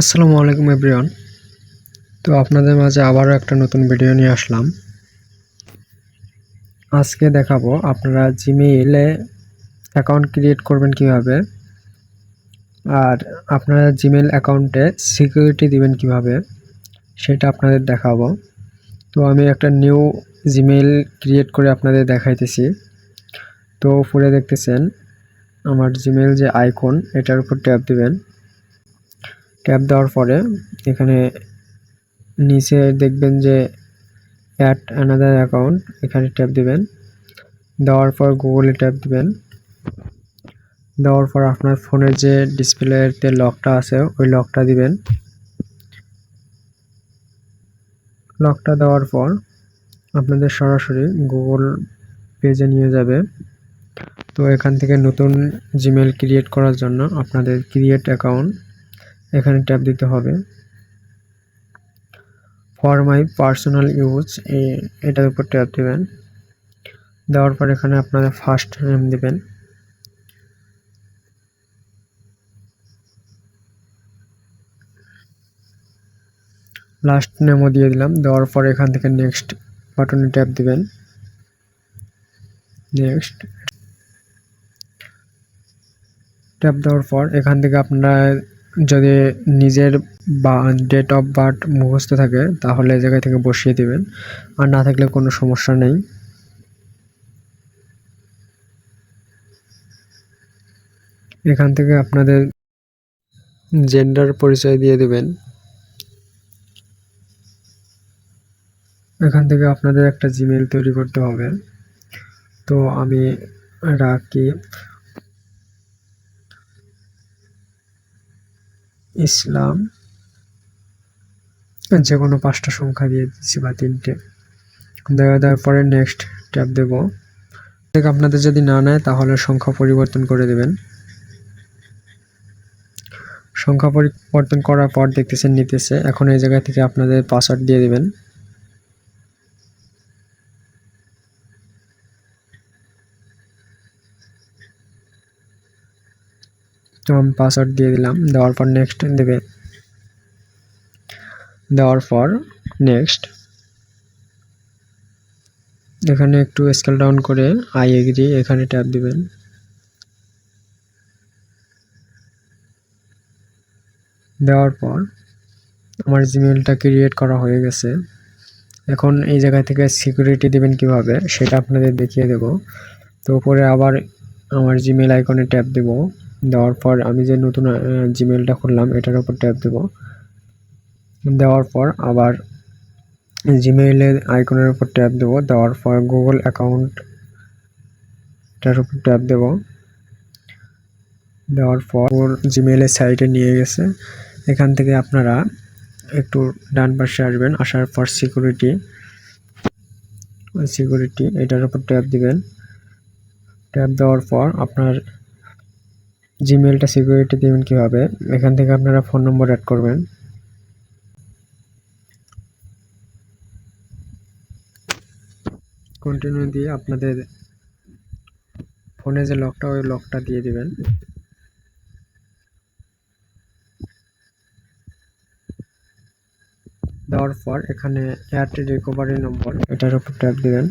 আসসালামু আলাইকুম এভরিওয়ান। তো আপনাদের মাঝে আবারও একটা নতুন ভিডিও নিয়ে আসলাম। আজকে দেখাবো আপনারা জিমেইলে অ্যাকাউন্ট ক্রিয়েট করবেন কিভাবে, আর আপনারা জিমেইল অ্যাকাউন্টে সিকিউরিটি দিবেন কিভাবে সেটা আপনাদের দেখাবো। তো আমি একটা নিউ জিমেইল ক্রিয়েট করে আপনাদের দেখাইতেছি। তো উপরে দেখতেছেন আমার জিমেইল যে আইকন, এটার উপর ট্যাপ দিবেন। ট্যাপ দেওয়ার পরে এখানে নিচে দেখবেন যে অ্যাড অ্যানাদার অ্যাকাউন্ট, এখানে ট্যাপ দিবেন। দেওয়ার পর গুগলে ট্যাপ দিবেন। দেওয়ার পর আপনার ফোনের যে ডিসপ্লেতে লকটা আছে ওই লকটা দিবেন। লকটা দেওয়ার পর আপনাদের সরাসরি গুগল পেজে নিয়ে যাবে। তো এখান থেকে নতুন জিমেইল ক্রিয়েট করার জন্য আপনাদের ক্রিয়েট অ্যাকাউন্ট এখানে ট্যাপ দিতে হবে। ফর মাই পার্সোনাল ইউজ এটার উপর ট্যাপ দিবেন। দেওয়ার পর এখানে আপনাদের ফার্স্ট নেম দিবেন। লাস্ট নেমও দিয়ে দিলাম। দেওয়ার পর এখান থেকে নেক্সট বাটনে ট্যাপ দিবেন। নেক্সট ট্যাপ দেওয়ার পর এখান থেকে আপনারা যদি নিজের বা ডেট অফ বার্থ মুখস্থ থাকে তাহলে এই জায়গা থেকে বসিয়ে দিবেন, আর না থাকলে কোনো সমস্যা নেই। এখান থেকে আপনাদের জেন্ডার পরিচয় দিয়ে দিবেন। এখান থেকে আপনাদের একটা জিমেইল তৈরি করতে হবে। তো আমি রাকিব ইসলাম যে কোনো 5টা সংখ্যা দিয়ে দিচ্ছি বা 3টে। দেওয়ার পরে নেক্সট ট্যাপ দেব। আপনাদের যদি না নেয় তাহলে সংখ্যা পরিবর্তন করে দেবেন। সংখ্যা পরিবর্তন করার পর দেখতেছেন নিতেছে। এখন এই জায়গা থেকে আপনাদের পাসওয়ার্ড দিয়ে দিবেন। তো আমি পাসওয়ার্ড দিয়ে দিলাম। দেওয়ার পর নেক্সট দেবে। দেওয়ার পর নেক্সট এখানে একটু স্কেল ডাউন করে আই এগ্রি এখানে ট্যাপ দিবেন। দেওয়ার পর আমার জিমেইলটা ক্রিয়েট করা হয়ে গেছে। এখন এই জায়গা থেকে সিকিউরিটি দিবেন কিভাবে সেটা আপনাদের দেখিয়ে দেব। তো উপরে আবার আমার জিমেইল আইকনে ট্যাপ দেব। দেওয়ার পর আমি যে নতুন জিমেইলটা খুললাম এটার উপর ট্যাপ দেব। দেওয়ার পর আবার জিমেইলের আইকনের উপর ট্যাপ দেব। দেওয়ার পর গুগল অ্যাকাউন্টটার উপর ট্যাপ দেব। দেওয়ার পর জিমেইলের সাইটে নিয়ে গেছে। এখান থেকে আপনারা একটু ডান পাশে আসবেন। আসার পর সিকিউরিটি এটার উপর ট্যাপ দিবেন। ট্যাপ দেওয়ার পর আপনার জিমেইলটা সিকিউরিটি দিবেন কিভাবে, এখান থেকে আপনারা ফোন নম্বর অ্যাড করবেন। কন্টিনিউ দিয়ে আপনাদের ফোনে যে লকটা ওই লকটা দিয়ে দিবেন। দেওয়ার পর এখানে অ্যাড রিকভারি নম্বর এটার উপর ট্যাপ দিবেন।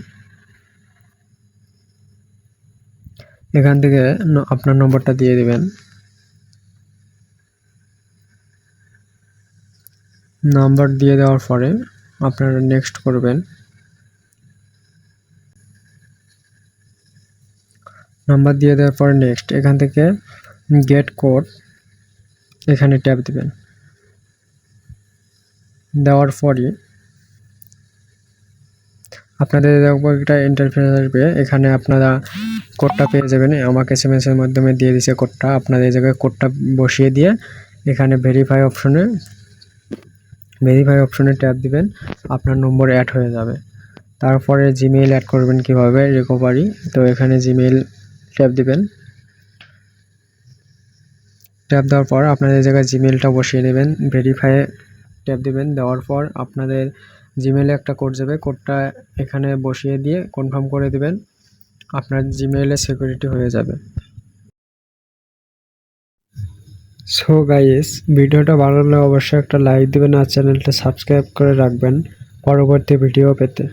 এখান থেকে আপনার নম্বরটা দিয়ে দিবেন। নাম্বার দিয়ে দেওয়ার পরে আপনারা নেক্সট করবেন। নাম্বার দিয়ে দেওয়ার পরে নেক্সট এখান থেকে গেট কোড এখানে ট্যাপ দিবেন। দেওয়ার পরই আপনাদের একটা ইন্টারফেস আসবে। এখানে আপনারা কোডটা পেয়ে যাবেন। আমাকে SMS এর মাধ্যমে দিয়ে দিয়েছে কোডটা। আপনাদের এই জায়গায় কোডটা বসিয়ে দিয়ে এখানে ভেরিফাই অপশনে ট্যাপ দিবেন। আপনার নম্বর অ্যাড হয়ে যাবে। তারপরে জিমেইল অ্যাড করবেন কিভাবে, রিকভারি। তো এখানে জিমেইল ট্যাপ দিবেন। ট্যাপ দেওয়ার পর আপনাদের এই জায়গায় জিমেইলটা বসিয়ে দেবেন। ভেরিফাই ট্যাপ দিবেন। দেওয়ার পর আপনাদের জিমেইলে একটা কোড যাবে। কোডটা এখানে বসিয়ে দিয়ে কনফার্ম করে দিবেন। আপনার জিমেইলে সিকিউরিটি হয়ে যাবে। সো গাইস, ভিডিওটা ভালো লাগলে অবশ্যই একটা লাইক দিবেন আর চ্যানেলটা সাবস্ক্রাইব করে রাখবেন পরবর্তী ভিডিও পেতে।